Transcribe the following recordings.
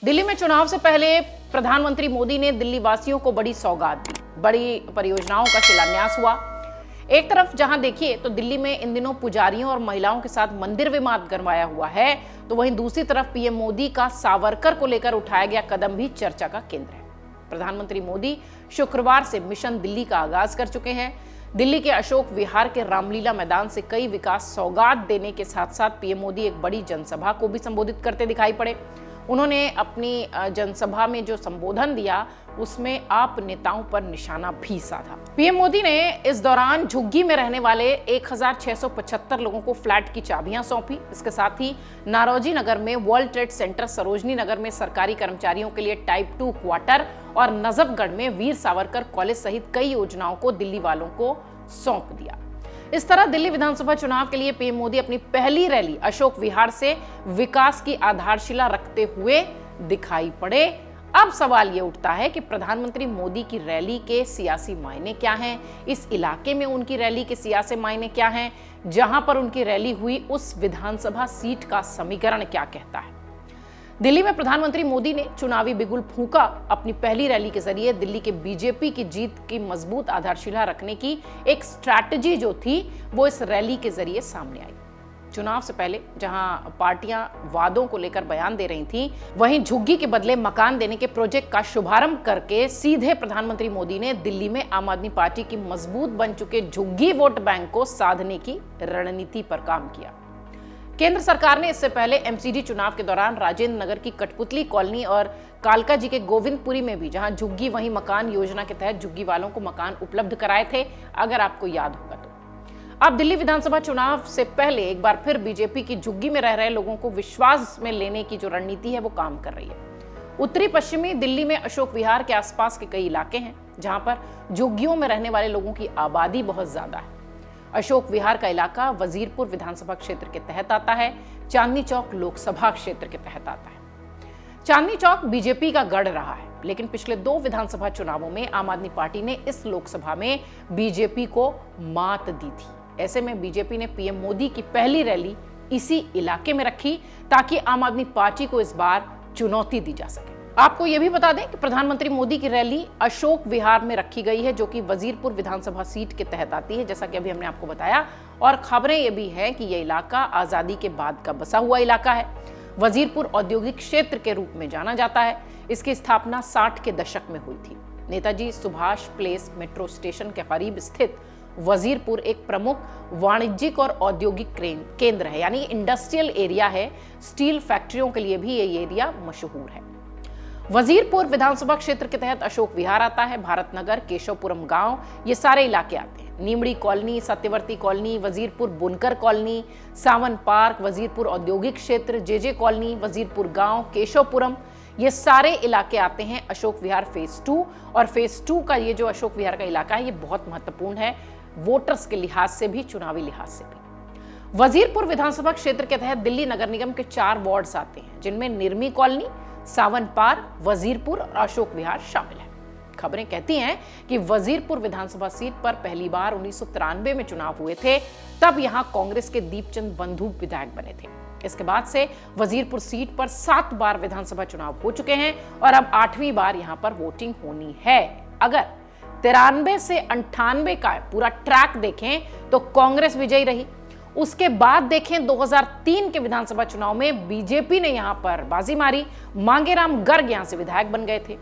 दिल्ली में चुनाव से पहले प्रधानमंत्री मोदी ने दिल्ली वासियों को बड़ी सौगात दी। बड़ी परियोजनाओं का शिलान्यास हुआ। एक तरफ जहां देखिए तो दिल्ली में इन दिनों पुजारियों और महिलाओं के साथ मंदिर विवाद गरमाया हुआ है, तो वहीं दूसरी तरफ पीएम मोदी का सावरकर को लेकर उठाया गया कदम भी चर्चा का केंद्र है। प्रधानमंत्री मोदी शुक्रवार से मिशन दिल्ली का आगाज कर चुके हैं। दिल्ली के अशोक विहार के रामलीला मैदान से कई विकास सौगात देने के साथ साथ पीएम मोदी एक बड़ी जनसभा को भी संबोधित करते दिखाई पड़े। उन्होंने अपनी जनसभा में जो संबोधन दिया उसमें आप नेताओं पर निशाना भी साधा। पीएम मोदी ने इस दौरान झुग्गी में रहने वाले 1675 लोगों को फ्लैट की चाबियां सौंपी। इसके साथ ही नारोजी नगर में world trade centre, Sarojini Nagar में सरकारी कर्मचारियों के लिए टाइप 2 क्वार्टर और नजफगढ़ में वीर सावरकर कॉलेज सहित कई योजनाओं को दिल्ली वालों को सौंप दिया। इस तरह दिल्ली विधानसभा चुनाव के लिए पीएम मोदी अपनी पहली रैली अशोक विहार से विकास की आधारशिला रखते हुए दिखाई पड़े। अब सवाल यह उठता है कि प्रधानमंत्री मोदी की रैली के सियासी मायने क्या हैं, इस इलाके में उनकी रैली के सियासी मायने क्या हैं, जहां पर उनकी रैली हुई उस विधानसभा सीट का समीकरण क्या कहता है। दिल्ली में प्रधानमंत्री मोदी ने चुनावी बिगुल फूंका। अपनी पहली रैली के जरिए दिल्ली के बीजेपी की जीत की मजबूत आधारशिला रखने की एक स्ट्रैटेजी जो थी वो इस रैली के जरिए सामने आई। चुनाव से पहले जहां पार्टियां वादों को लेकर बयान दे रही थीं, वहीं झुग्गी के बदले मकान देने के प्रोजेक्ट का शुभारंभ करके सीधे प्रधानमंत्री मोदी ने दिल्ली में आम आदमी पार्टी की मजबूत बन चुके झुग्गी वोट बैंक को साधने की रणनीति पर काम किया। केंद्र सरकार ने इससे पहले एमसीडी चुनाव के दौरान राजेंद्र नगर की कठपुतली कॉलोनी और कालका जी के गोविंदपुरी में भी जहां झुग्गी वहीं मकान योजना के तहत झुग्गी वालों को मकान उपलब्ध कराए थे, अगर आपको याद होगा तो। अब दिल्ली विधानसभा चुनाव से पहले एक बार फिर बीजेपी की झुग्गी में रह रहे लोगों को विश्वास में लेने की जो रणनीति है वो काम कर रही है। उत्तरी पश्चिमी दिल्ली में अशोक विहार के आसपास के कई इलाके हैं जहां पर झुग्गियों में रहने वाले लोगों की आबादी बहुत ज्यादा है। अशोक विहार का इलाका वजीरपुर विधानसभा क्षेत्र के तहत आता है, चांदनी चौक लोकसभा क्षेत्र के तहत आता है। चांदनी चौक बीजेपी का गढ़ रहा है, लेकिन पिछले 2 विधानसभा चुनावों में आम आदमी पार्टी ने इस लोकसभा में बीजेपी को मात दी थी। ऐसे में बीजेपी ने पीएम मोदी की पहली रैली इसी इलाके में रखी ताकि आम आदमी पार्टी को इस बार चुनौती दी जा सके। आपको यह भी बता दें कि प्रधानमंत्री मोदी की रैली अशोक विहार में रखी गई है, जो कि वजीरपुर विधानसभा सीट के तहत आती है, जैसा कि अभी हमने आपको बताया। और खबरें ये भी हैं कि यह इलाका आजादी के बाद का बसा हुआ इलाका है। वजीरपुर औद्योगिक क्षेत्र के रूप में जाना जाता है। इसकी स्थापना 60 के दशक में हुई थी। Netaji Subhash place metro station के करीब स्थित वजीरपुर एक प्रमुख वाणिज्यिक और औद्योगिक केंद्र है, यानी इंडस्ट्रियल एरिया है। स्टील फैक्ट्रियों के लिए भी ये एरिया मशहूर है। वजीरपुर विधानसभा क्षेत्र के तहत अशोक विहार आता है, भारत नगर, केशवपुरम गांव, ये सारे इलाके आते हैं। नीमड़ी कॉलोनी, सत्यवर्ती कॉलोनी, वजीरपुर बुनकर कॉलोनी, सावन पार्क, वजीरपुर औद्योगिक क्षेत्र, जेजे कॉलोनी, वजीरपुर गांव, केशवपुरम, ये सारे इलाके आते हैं अशोक विहार फेज 2। और फेज 2 का ये जो अशोक विहार का इलाका है ये बहुत महत्वपूर्ण है, वोटर्स के लिहाज से भी, चुनावी लिहाज से भी। वजीरपुर विधानसभा क्षेत्र के तहत दिल्ली नगर निगम के 4 वार्ड्स आते हैं, जिनमें निर्मी कॉलोनी, सावन पार, वजीरपुर और अशोक विहार शामिल है। खबरें कहती हैं कि वजीरपुर विधानसभा सीट पर पहली बार 1993 में चुनाव हुए थे, तब यहां कांग्रेस के दीपचंद बंधु विधायक बने थे। इसके बाद से वजीरपुर सीट पर 7 बार विधानसभा चुनाव हो चुके हैं और अब 8वीं बार यहां पर वोटिंग होनी है। अगर 93 से 98 का पूरा ट्रैक देखें तो कांग्रेस विजयी रही। उसके बाद देखें 2003 के विधानसभा चुनाव में बीजेपी ने यहां पर बाजी मारी, मांगेराम गर्ग यहां से विधायक बन गए थे।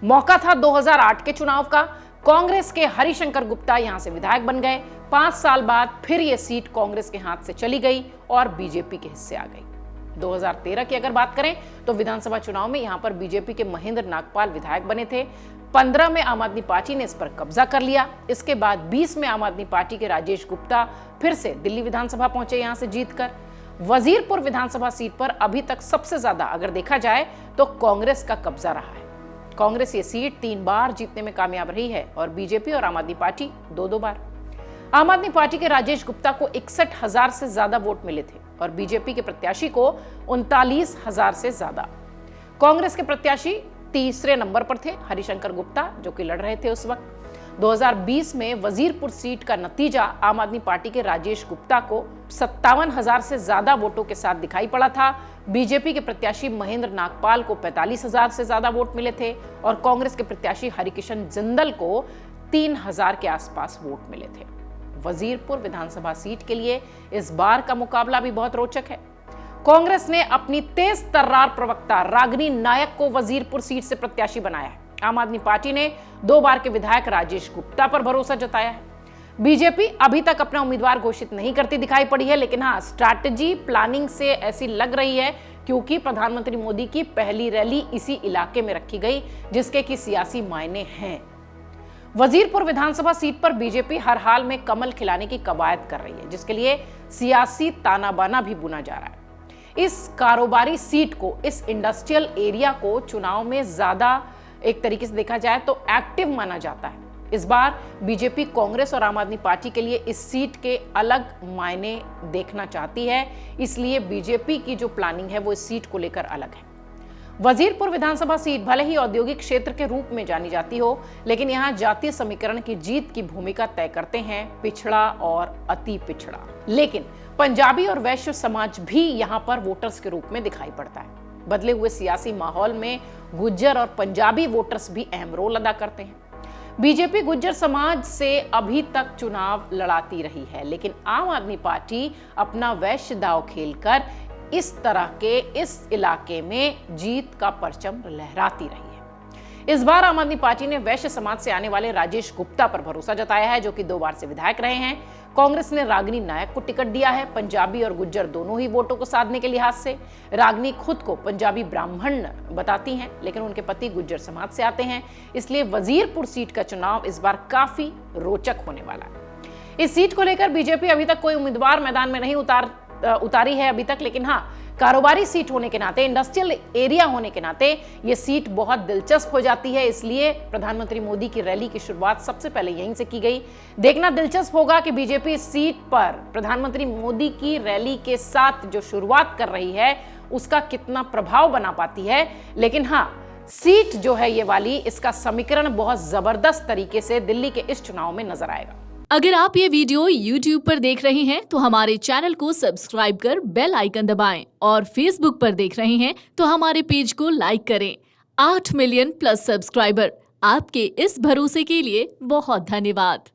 मौका था 2008 के चुनाव का, कांग्रेस के हरिशंकर गुप्ता यहां से विधायक बन गए। 5 साल बाद फिर यह सीट कांग्रेस के हाथ से चली गई और बीजेपी के हिस्से आ गई। 2013 की अगर बात करें तो विधानसभा चुनाव में यहां पर बीजेपी के महेंद्र नागपाल विधायक बने थे। 15 में आम आदमी पार्टी ने इस पर कब्जा कर लिया। इसके बाद 20 में आम आदमी पार्टी के राजेश गुप्ता फिर से दिल्ली विधानसभा पहुंचे यहां से जीतकर। वजीरपुर विधानसभा सीट पर अभी तक सबसे ज्यादा अगर देखा जाए तो कांग्रेस का कब्जा रहा है। कांग्रेस ये सीट 3 बार जीतने में कामयाब रही है और बीजेपी और आम आदमी पार्टी 2-2 बार। आम आदमी पार्टी के राजेश गुप्ता को 61,000 से ज्यादा वोट मिले थे और बीजेपी के प्रत्याशी को 39,000 से ज्यादा। कांग्रेस के प्रत्याशी तीसरे नंबर पर थे, हरिशंकर गुप्ता, जो कि लड़ रहे थे उस वक्त। 2020 में वजीरपुर सीट का नतीजा आम आदमी पार्टी के राजेश गुप्ता को 57,000 से ज्यादा वोटों के साथ दिखाई पड़ा था। बीजेपी के प्रत्याशी महेंद्र नागपाल को 45,000 से ज्यादा वोट मिले थे और कांग्रेस के प्रत्याशी हरिकिशन जिंदल को 3,000 के आसपास वोट मिले थे। वजीरपुर विधानसभा सीट के लिए इस बार का मुकाबला भी बहुत रोचक है। कांग्रेस ने अपनी तेज तर्रार प्रवक्ता रागिनी नायक को वजीरपुर सीट से प्रत्याशी बनाया है। आम आदमी पार्टी ने 2 बार के विधायक राजेश गुप्ता पर भरोसा जताया है। बीजेपी अभी तक अपना उम्मीदवार घोषित नहीं करती दिखाई पड़ी है, लेकिन हाँ, स्ट्रैटेजी प्लानिंग से ऐसी लग रही है क्योंकि प्रधानमंत्री मोदी की पहली रैली इसी इलाके में रखी गई, जिसके की सियासी मायने हैं। वजीरपुर विधानसभा सीट पर बीजेपी हर हाल में कमल खिलाने की कवायद कर रही है, जिसके लिए सियासी ताना बाना भी बुना जा रहा है। इस कारोबारी सीट को, इस इंडस्ट्रियल एरिया को चुनाव में ज्यादा एक तरीके से देखा जाए तो एक्टिव माना जाता है। इस बार बीजेपी कांग्रेस और आम आदमी पार्टी के लिए इस सीट के अलग मायने देखना चाहती है, इसलिए बीजेपी की जो प्लानिंग है वो इस सीट को लेकर अलग है। वजीरपुर विधानसभा सीट भले ही औद्योगिक क्षेत्र के रूप में जानी जाती हो, लेकिन यहाँ जातीय समीकरण की जीत की भूमिका तय करते हैं पिछड़ा और अति पिछड़ा। लेकिन पंजाबी और वैश्य समाज भी यहाँ पर वोटर्स के रूप में दिखाई पड़ता है। बदले हुए सियासी माहौल में गुज्जर और पंजाबी वोटर्स भी अहम रोल अदा करते हैं। बीजेपी गुज्जर समाज से अभी तक चुनाव लड़ाती रही है, लेकिन आम आदमी पार्टी अपना वैश्य दांव खेलकर इस तरह के इस इलाके में जीत का परचम लहराती रही है। इस बार आम आदमी पार्टी ने वैश्य समाज से आने वाले राजेश गुप्ता पर भरोसा जताया है, जो कि 2 बार से विधायक रहे हैं। कांग्रेस ने रागिनी नायक को टिकट दिया है। पंजाबी और गुज्जर दोनों ही वोटों को साधने के लिहाज से रागिनी खुद को पंजाबी ब्राह्मण बताती हैं, लेकिन उनके पति गुज्जर समाज से आते हैं, इसलिए वजीरपुर सीट का चुनाव इस बार काफी रोचक होने वाला है। इस सीट को लेकर बीजेपी अभी तक कोई उम्मीदवार मैदान में नहीं उतारी है अभी तक, लेकिन हाँ, कारोबारी सीट होने के नाते, इंडस्ट्रियल एरिया होने के नाते ये सीट बहुत दिलचस्प हो जाती है। इसलिए प्रधानमंत्री मोदी की रैली की शुरुआत सबसे पहले यहीं से की गई। देखना दिलचस्प होगा कि बीजेपी सीट पर प्रधानमंत्री मोदी की रैली के साथ जो शुरुआत कर रही है उसका कितना प्रभाव बना पाती है। लेकिन हाँ, सीट जो है ये वाली, इसका समीकरण बहुत जबरदस्त तरीके से दिल्ली के इस चुनाव में नजर आएगा। अगर आप ये वीडियो YouTube पर देख रहे हैं तो हमारे चैनल को सब्सक्राइब कर बेल आइकन दबाएं, और Facebook पर देख रहे हैं तो हमारे पेज को लाइक करें। 8 मिलियन प्लस सब्सक्राइबर, आपके इस भरोसे के लिए बहुत धन्यवाद।